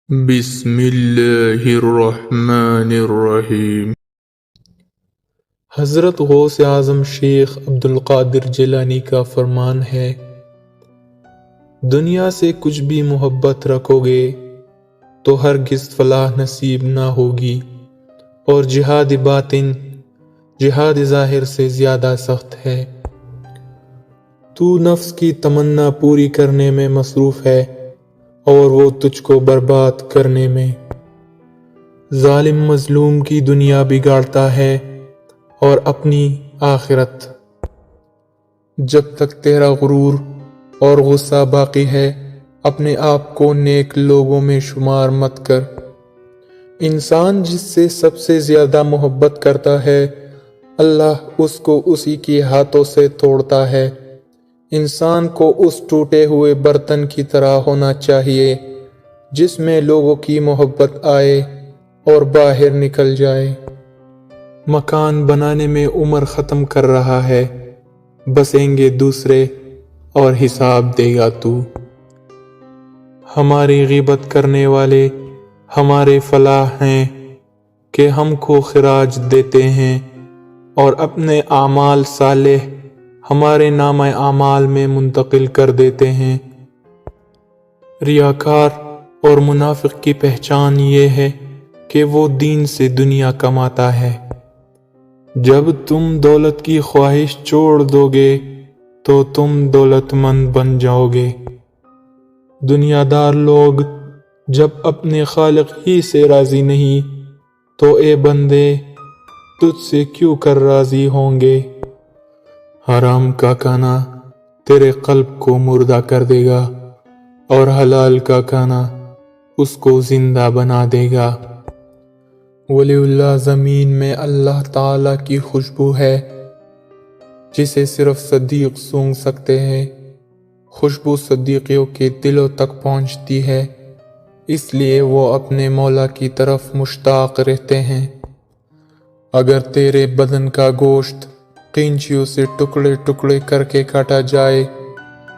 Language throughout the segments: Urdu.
بسم اللہ الرحمن الرحیم۔ حضرت غوث اعظم شیخ عبدالقادر جیلانی کا فرمان ہے، دنیا سے کچھ بھی محبت رکھو گے تو ہرگز فلاح نصیب نہ ہوگی، اور جہاد باطن جہاد ظاہر سے زیادہ سخت ہے۔ تو نفس کی تمنا پوری کرنے میں مصروف ہے اور وہ تجھ کو برباد کرنے میں۔ ظالم مظلوم کی دنیا بگاڑتا ہے اور اپنی آخرت۔ جب تک تیرا غرور اور غصہ باقی ہے، اپنے آپ کو نیک لوگوں میں شمار مت کر۔ انسان جس سے سب سے زیادہ محبت کرتا ہے، اللہ اس کو اسی کے ہاتھوں سے توڑتا ہے۔ انسان کو اس ٹوٹے ہوئے برتن کی طرح ہونا چاہیے جس میں لوگوں کی محبت آئے اور باہر نکل جائے۔ مکان بنانے میں عمر ختم کر رہا ہے، بسیں گے دوسرے اور حساب دے گا تو۔ ہماری غیبت کرنے والے ہمارے فلاح ہیں کہ ہم کو خراج دیتے ہیں اور اپنے اعمال صالح ہمارے نامہ اعمال میں منتقل کر دیتے ہیں۔ ریاکار اور منافق کی پہچان یہ ہے کہ وہ دین سے دنیا کماتا ہے۔ جب تم دولت کی خواہش چھوڑ دو گے تو تم دولت مند بن جاؤ گے۔ دنیا دار لوگ جب اپنے خالق ہی سے راضی نہیں تو اے بندے تجھ سے کیوں کر راضی ہوں گے۔ حرام کا کھانا تیرے قلب کو مردہ کر دے گا اور حلال کا کھانا اس کو زندہ بنا دے گا۔ ولی اللہ زمین میں اللہ تعالی کی خوشبو ہے جسے صرف صدیق سونگھ سکتے ہیں۔ خوشبو صدیقیوں کے دلوں تک پہنچتی ہے، اس لیے وہ اپنے مولا کی طرف مشتاق رہتے ہیں۔ اگر تیرے بدن کا گوشت قینچیوں سے ٹکڑے ٹکڑے کر کے کاٹا جائے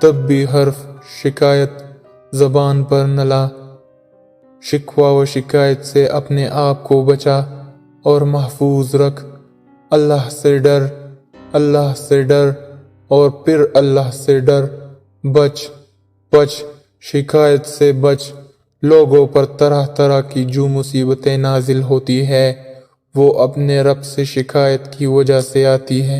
تب بھی حرف شکایت زبان پر نہ لا۔ شکوہ و شکایت سے اپنے آپ کو بچا اور محفوظ رکھ۔ اللہ سے ڈر، اللہ سے ڈر اور پھر اللہ سے ڈر۔ بچ شکایت سے بچ۔ لوگوں پر طرح طرح کی جو مصیبتیں نازل ہوتی ہے وہ اپنے رب سے شکایت کی وجہ سے آتی ہے۔